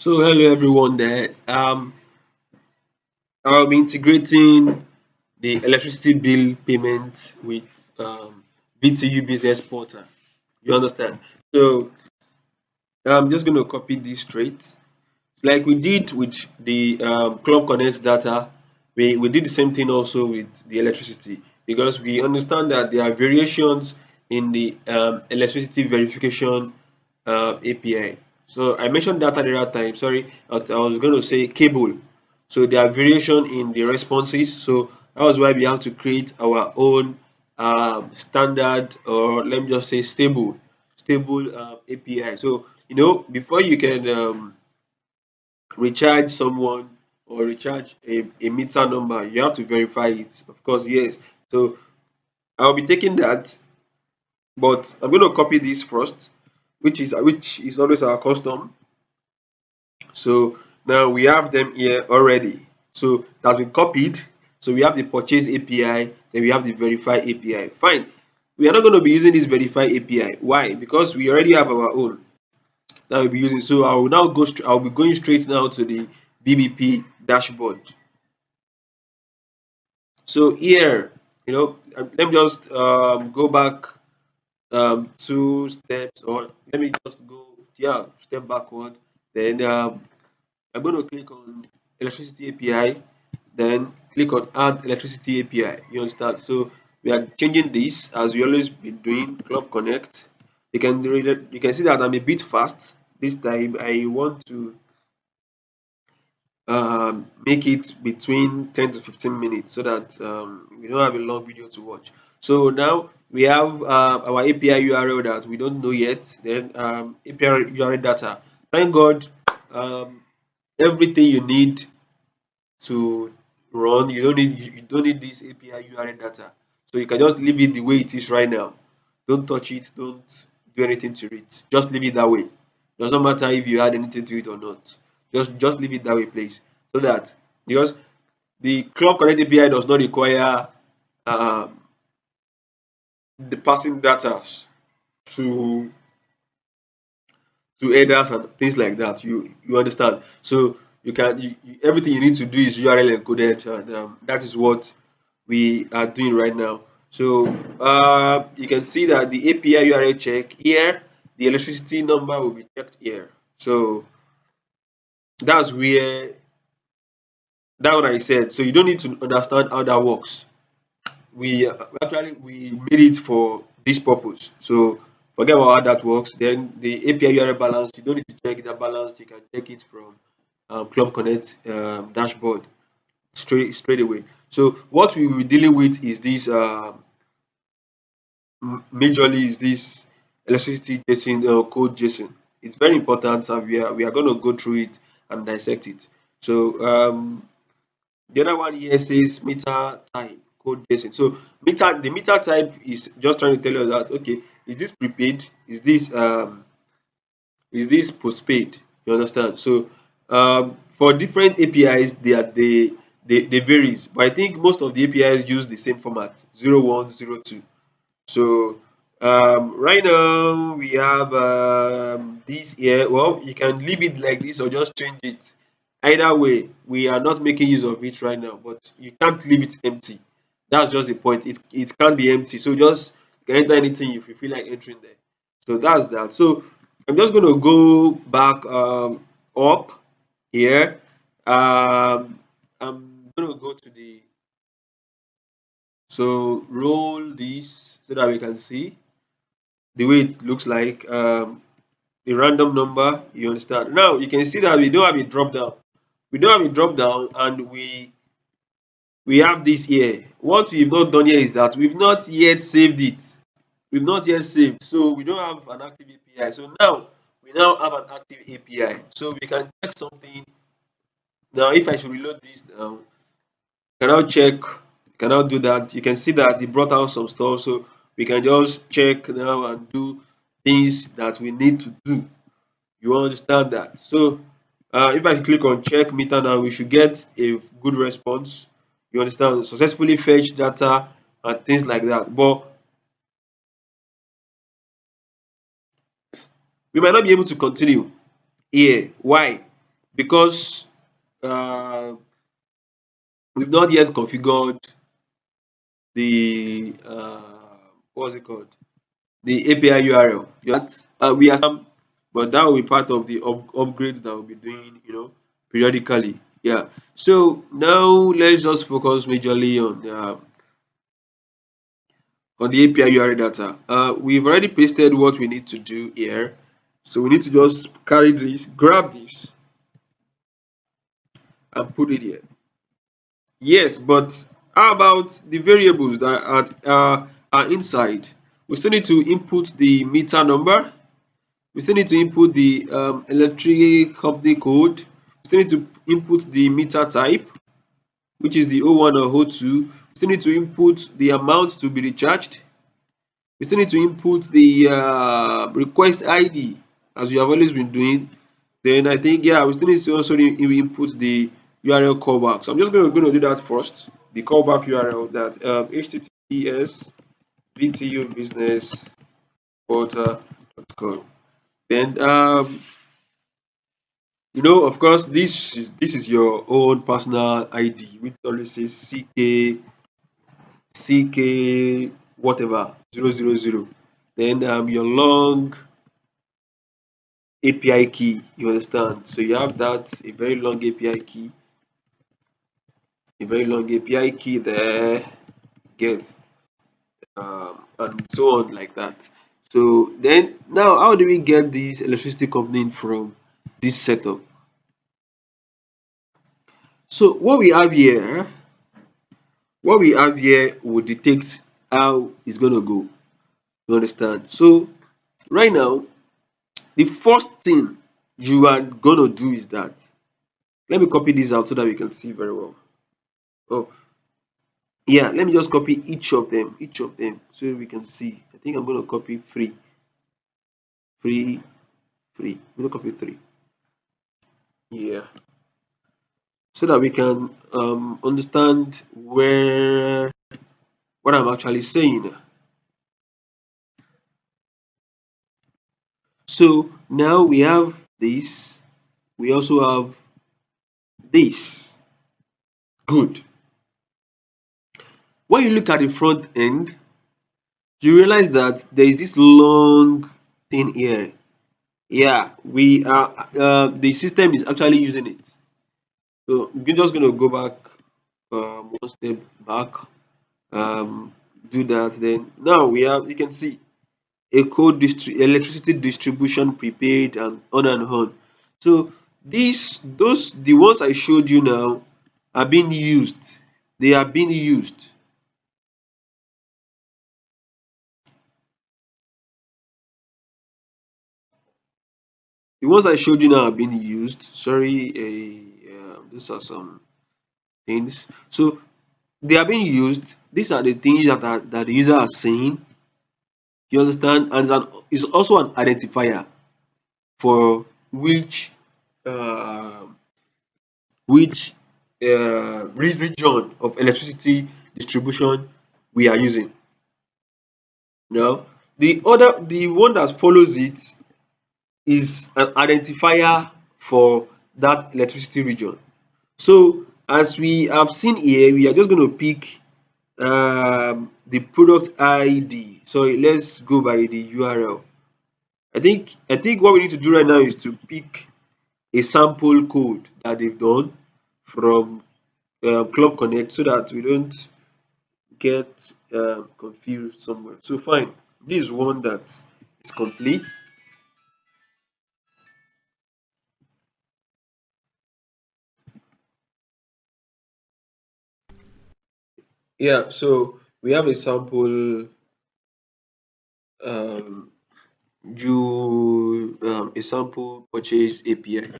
So hello everyone there. I'll be integrating the electricity bill payment with VTU Business Portal. You understand? So I'm just going to copy this straight, like we did with the Club Konnect data. We did the same thing also with the electricity because we understand that there are variations in the electricity verification API. So I mentioned data the other time. Sorry, I was going to say cable. So there are variation in the responses. So that was why we have to create our own standard, or let me just say stable API. So before you can recharge someone or recharge a meter number, you have to verify it. Of course, yes. So I'll be taking that, but I'm going to copy this first, which is always our custom. So now we have them here already. So that's been copied. So we have the purchase API, then we have the verify API. Fine. We are not going to be using this verify API. Why? Because we already have our own that we'll be using. So I will now I'll be going straight now to the BBP dashboard. So here, let me just go back two steps, or let me just go, yeah, step backward. Then I'm going to click on electricity API, then click on add electricity API. You understand? So we are changing this as we always been doing. Club Connect. You can see that I'm a bit fast this time. I want to make it between 10 to 15 minutes so that we don't have a long video to watch. So now we have our API URL that we don't know yet, then API URL data. Thank God, um, everything you need to run, you don't need this API URL data. So you can just leave it the way it is right now. Don't touch it, don't do anything to it. Just leave it that way. Doesn't matter if you add anything to it or not. Just leave it that way, please. So that, because the Club Connect API does not require um, the passing data to headers and things like that. You understand? So everything you need to do is URL encoded, and that is what we are doing right now. So you can see that the API URL check here, the electricity number will be checked here. So that's where that what I said. So you don't need to understand how that works. We made it for this purpose. So forget about how that works. Then the API URL balance, you don't need to check that balance. You can check it from Club Connect dashboard straight away. So what we will be dealing with is this majorly is this electricity JSON code JSON. It's very important, and we are going to go through it and dissect it. So the other one here says meter type code JSON. So the meter type is just trying to tell us that, okay, is this prepaid? Is this postpaid? You understand? So for different APIs, they varies, but I think most of the APIs use the same format: 0102. So right now we have this here. Well, you can leave it like this or just change it. Either way, we are not making use of it right now, but you can't leave it empty. That's just the point. It can't be empty. So just you can enter anything if you feel like entering there. So that's that. So I'm just going to go back up here. I'm going to go to the, so roll this so that we can see the way it looks like, the random number. You understand? Now you can see that we don't have a drop down. We don't have a drop down, and we have this here. What we've not done here is that we've not yet saved it. We've not yet saved, so we don't have an active API. So now we now have an active API. So we can check something. Now if I should reload this now, can now check, can now do that. You can see that it brought out some stuff, so we can just check now and do things that we need to do. You understand that? So if I click on check meter now, we should get a good response. You understand? Successfully fetch data and things like that. But we might not be able to continue here. Why? because uh, we've not yet configured the what's it called, the API URL. We are some, but that will be part of the upgrades that we'll be doing, periodically. Yeah. So now let's just focus majorly on the API URL data. We've already pasted what we need to do here, so we need to just carry this, grab this, and put it here. Yes, but how about the variables that are inside? We still need to input the meter number. We still need to input the electric company code. We still need to input the meter type, which is the O1 or O2. We still need to input the amount to be recharged. We still need to input the request ID, as we have always been doing. Then I think, yeah, we still need to also input the URL callback. So I'm just going to do that first. The callback URL, that https vtubusinessportal.com. Then of course, this is your own personal ID, which always says CK whatever 000. Then your long API key, you understand? So you have that, a very long API key, there, get and so on like that. So then now, how do we get this electricity company from this setup? So what we have here will detect how it's gonna go. You understand? So right now, the first thing you are gonna do is that, let me copy this out so that we can see very well. Oh, yeah, let me just copy each of them so we can see. I think I'm gonna copy three, three. I'm gonna copy three. Yeah, so that we can understand where what I'm actually saying. So now we have this. We also have this. Good. When you look at the front end, you realize that there is this long thing here. Yeah, we are. The system is actually using it. So we're just going to go back one step back. Um, do that. Then now we have. You can see a electricity distribution prepaid and on and on. So those the ones I showed you now are being used. They are being used. The ones I showed you now are being used. Sorry, these are some things. So they are being used. These are the things that the user are saying. You understand? And it's also an identifier for uh, which region of electricity distribution we are using. Now, the one that follows it is an identifier for that electricity region. So as we have seen here, we are just going to pick the product ID. So let's go by the URL. I think what we need to do right now is to pick a sample code that they've done from Club Konnect, so that we don't get confused somewhere. So fine, this is one that is complete. Yeah, so we have a sample um, a sample purchase API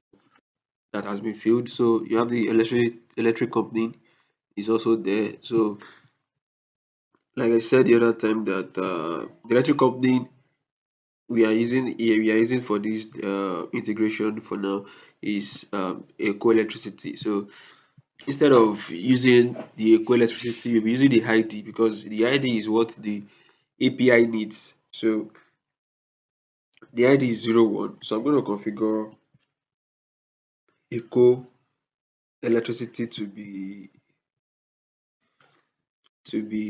that has been filled. So you have the electric company is also there. So like I said the other time, that the electric company we are using for this integration for now is Eco Electricity. So instead of using the Eco Electricity, we'll be using the ID, because the ID is what the API needs. So the ID is 01. So I'm going to configure eco electricity to be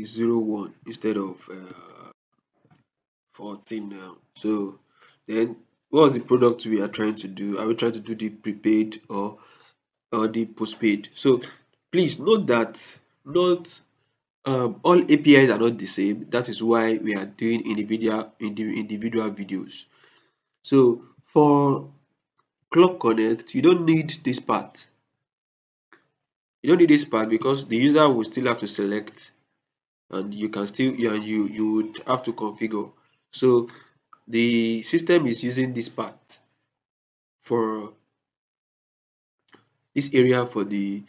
01 instead of 14 now. So then what's the product we are trying to do? Are we trying to do the prepaid or the postpaid? So please note that not all APIs are not the same. That is why we are doing individual videos. So for Club Connect, you don't need this part. You don't need this part because the user will still have to select, and you can still you would have to configure. So the system is using this part for this area for the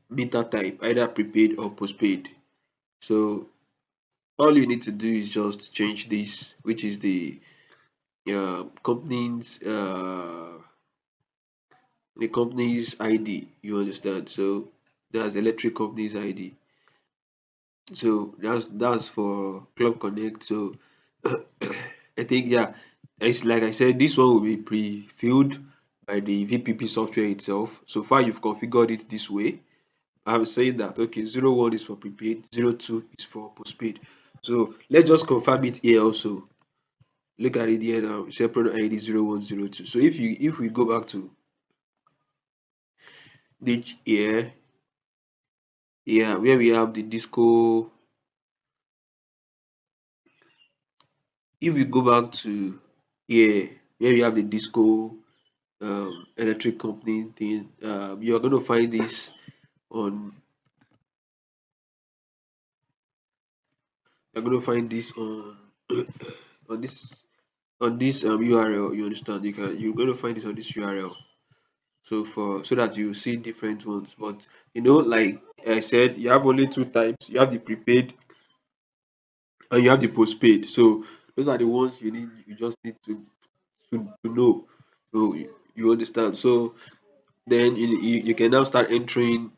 meter type, either prepaid or postpaid. So all you need to do is just change this, which is company's the company's ID. You understand? So that's electric company's ID. So that's for Club Connect. So I think, yeah, it's like I said, this one will be pre-filled by the VPP software itself. So far you've configured it this way. I'm saying that okay, 01 is for prepaid, 02 is for postpaid. So let's just confirm it here also. Look at it here now. Say product ID 0102. So if we go back to this here, yeah, where we have the disco, if we go back to here, where we have the disco electric company thing, you're going to find this on you're going to find this on on this URL. You understand? You're going to find this on this URL. So so that you see different ones. But like I said, you have only two types. You have the prepaid and you have the postpaid. So those are the ones you just need to know. So you understand. So then you can now start entering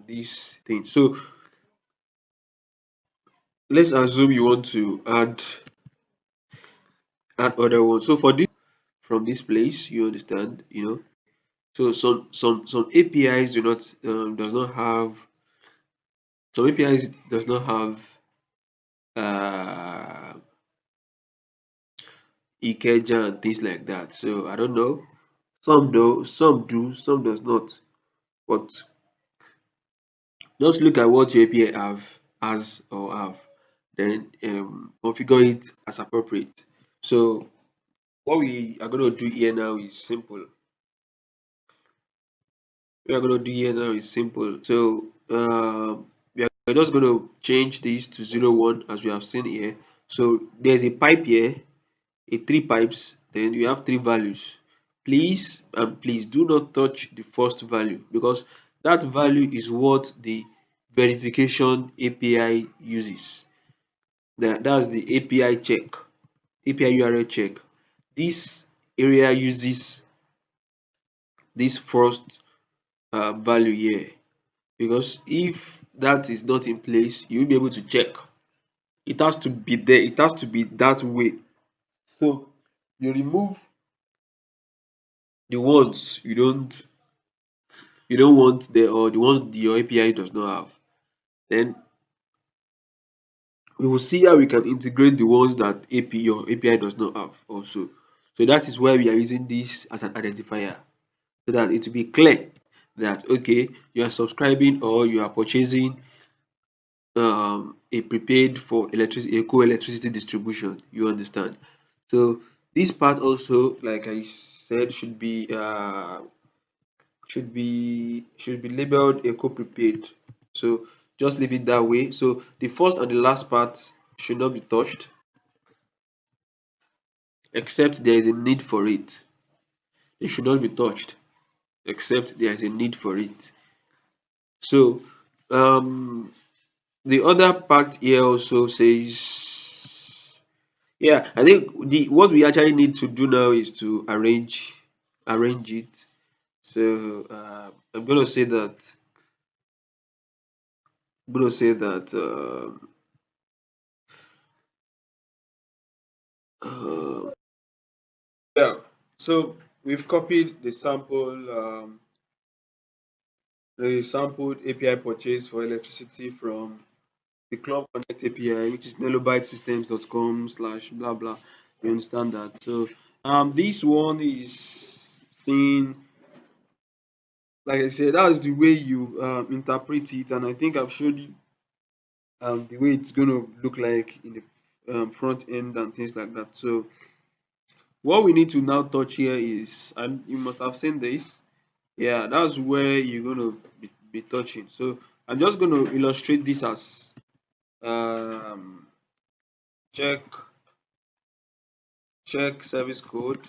these things. So let's assume you want to add other ones. So for this from this place, you understand, So some APIs do not does not have some APIs does not have uh Ikeja and things like that. So I don't know. Some do, some does not. But just look at what your API has or have, then configure it as appropriate. So what we are going to do here now is simple. We are going to do here now is simple. So we are just going to change this to 01 as we have seen here. So there's a pipe here, a three pipes, then you have three values. Please and please do not touch the first value because that value is what the verification API uses. That's the API check, API URL check. This area uses this first value here because if that is not in place, you'll be able to check. It has to be there, it has to be that way. So you remove the ones you don't want there or the ones your API does not have. Then we will see how we can integrate the ones that your API does not have also. So that is why we are using this as an identifier so that it will be clear that okay, you are subscribing or you are purchasing a prepaid for electricity, eco electricity distribution. You understand? So this part also, like I said, should be labeled eco prepaid. So just leave it that way. So the first and the last part should not be touched except there is a need for it. It should not be touched except there is a need for it. So um the other part here also says, yeah, I think the what we actually need to do now is to arrange it. So I'm gonna say that I'm gonna say that uh, yeah. So we've copied the sampled API purchase for electricity from the Club Konnect API, which is nelobitesystems.com slash blah blah. You understand that? So this one is seen, like I said, that's the way you interpret it, and I think I've showed you the way it's going to look like in the front end and things like that. So what we need to now touch here is, and you must have seen this, yeah, that's where you're going to be touching. So I'm just going to illustrate this as um, check check service code.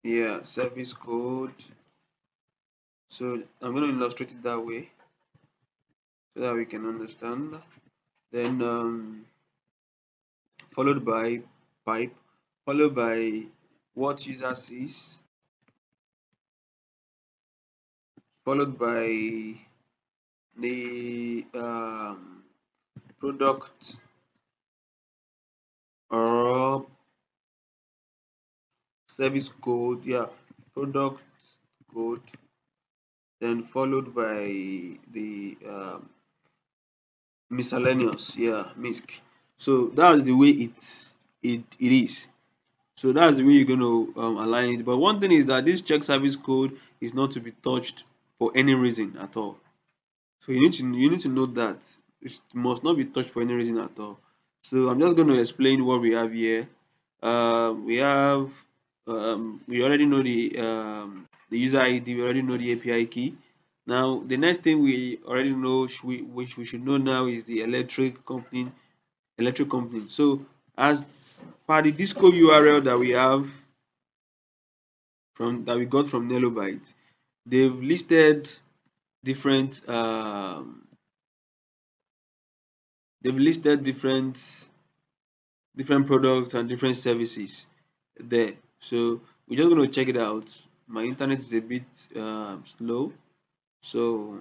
Yeah, service code. So I'm going to illustrate it that way so that we can understand. Then followed by pipe, followed by what user sees, followed by the product or service code, yeah, product code, then followed by the miscellaneous, yeah, misc. So that's the way it is. So that's the way you're going to align it. But one thing is that this check service code is not to be touched for any reason at all. So you need to note that it must not be touched for any reason at all. So I'm just going to explain what we have here. We already know the user ID. We already know the API key. Now the next thing we already know, which we should know now, is the electric company. So as per the disco URL that we have that we got from Nelobite, they've listed different they've listed different products and different services there. So we're just going to check it out. My internet is a bit slow, so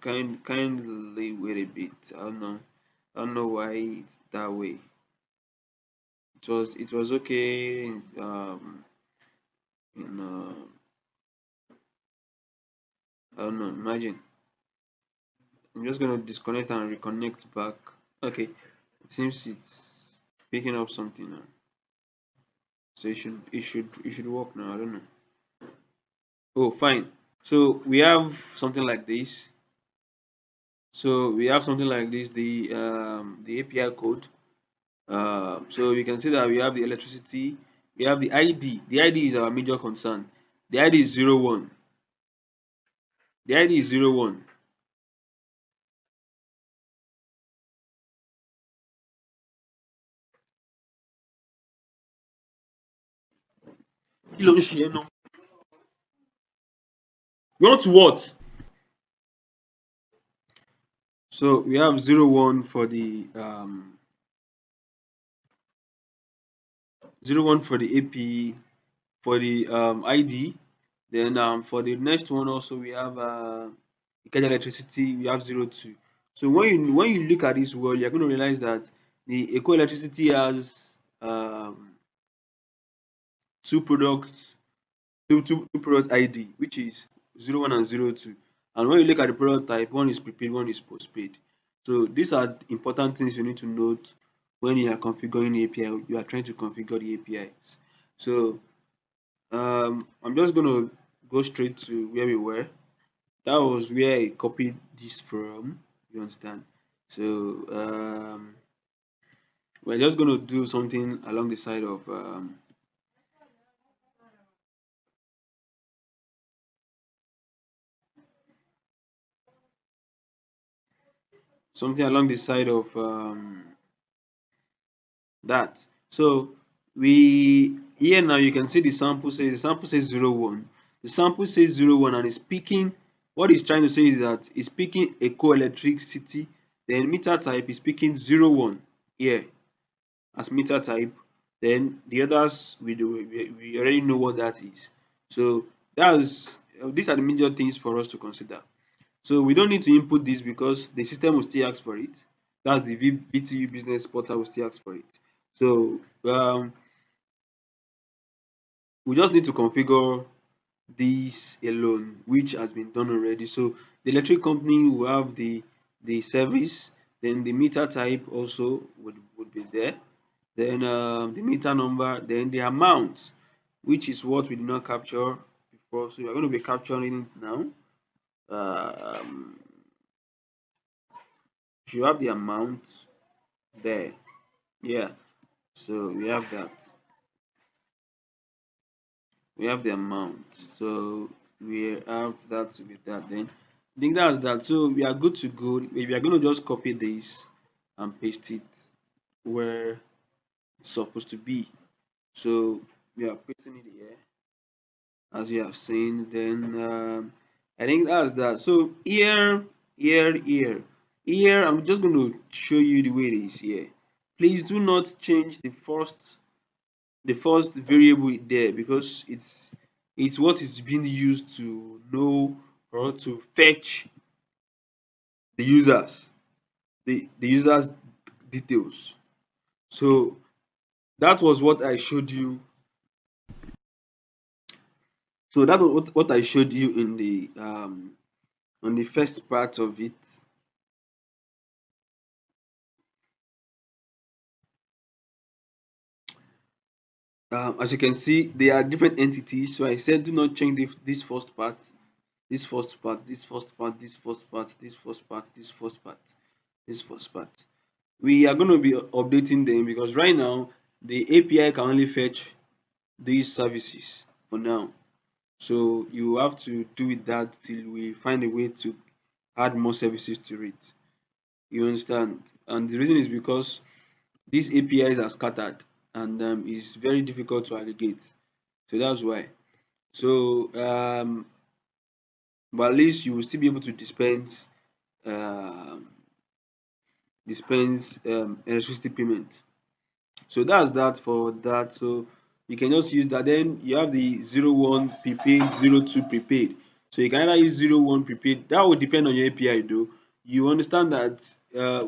kindly wait a bit. I don't know why it's that way. It was okay in I don't know. Imagine I'm just going to disconnect and reconnect back. Okay, it seems it's picking up something now. So it should work now. I don't know. Oh, fine. So we have something like this. The API code. So we can see that we have the electricity, we have the ID. The ID is our major concern. The ID is 01. The ID is 01. Kí ló ń ṣe ẹ́ náà? You want to what? So we have 01 for the 01 for the AP for the ID. Then for the next one also we have Ikeja electricity, we have 02. So when you look at this word, you're going to realize that the Eco electricity has two products, two product ID, which is 01 and 02. And when you look at the product type, one is prepaid, one is postpaid. So these are important things you need to note when you are configuring the API. You are trying to configure the APIs. So I'm just going to go straight to where we were. That was where I copied this from. You understand? So we're just going to do something along the side of that. So we here now you can see the sample says 01. The sample says 01 and it's picking. What it's trying to say is that it's picking Eco electricity, then meter type is picking 01 here as meter type. Then the others we already know what that is. So that's these are the major things for us to consider. So we don't need to input this because the system will still ask for it. That's the VTU business portal will still ask for it. So We just need to configure this alone, which has been done already. So the electric company will have the service, then the meter type also would be there, then the meter number, then the amount, which is what we did not capture before. So we are going to be capturing it now. Um, you have the amount there. Yeah. So we have the amount. So we have that with that. Then I think that's that. So we are good to go. We are going to just copy this and paste it where it's supposed to be. So we are pasting it here, as you have seen. Then I think that's that. So here I'm just going to show you the way it is here. Please do not change the first variable there, because it's what is being used to know or to fetch the users details. So that was what I showed you. So that was what I showed you in the on the first part of it. As you can see, they are different entities. So I said do not change this first part, this first part, this first part, this first part, this first part, this first part, this first part. We are going to be updating them, because right now the API can only fetch these services for now. So you have to do with that till we find a way to add more services to it. You understand? And the reason is because these APIs are scattered, and it's very difficult to aggregate. So that's why. So but at least you will still be able to um, dispense electricity payment. So that's that for that. So you can just use that. Then you have the 01 prepaid, 02 prepaid. So you can either use 01 prepaid. That would depend on your API though. You understand that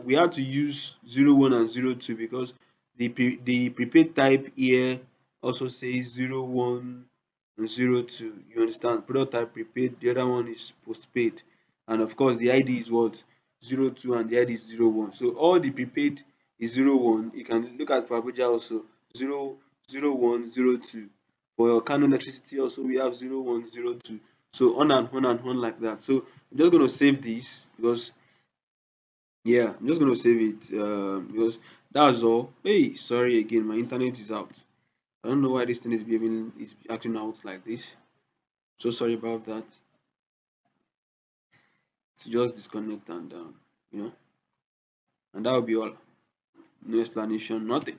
we have to use 01 and 02, because the prepaid type here also says 01 and 02. You understand? Product type prepaid, the other one is postpaid. And of course the ID is what? 02, and the ID is 01. So all the prepaid is 01. You can look at for Abuja also 00102. For your Canon electricity also we have 0102. So on and on like that. So I'm just gonna save this, because yeah, I'm just gonna save it because that's all. Hey, sorry again, my internet is out. I don't know why this thing is acting out like this. So sorry about that. It's just disconnect and you know, and that will be all. No explanation, nothing.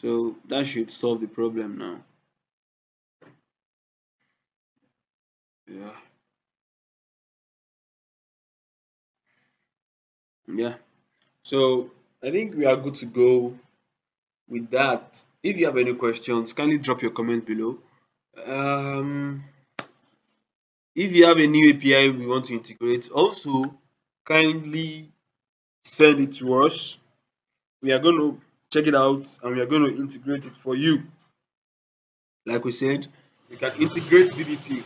So that should solve the problem now. Yeah, yeah. So I think we are good to go with that. If you have any questions, kindly drop your comment below. Um, if you have a new API we want to integrate, also kindly send it to us. We are going to check it out and we are going to integrate it for you. Like we said, we can integrate DDP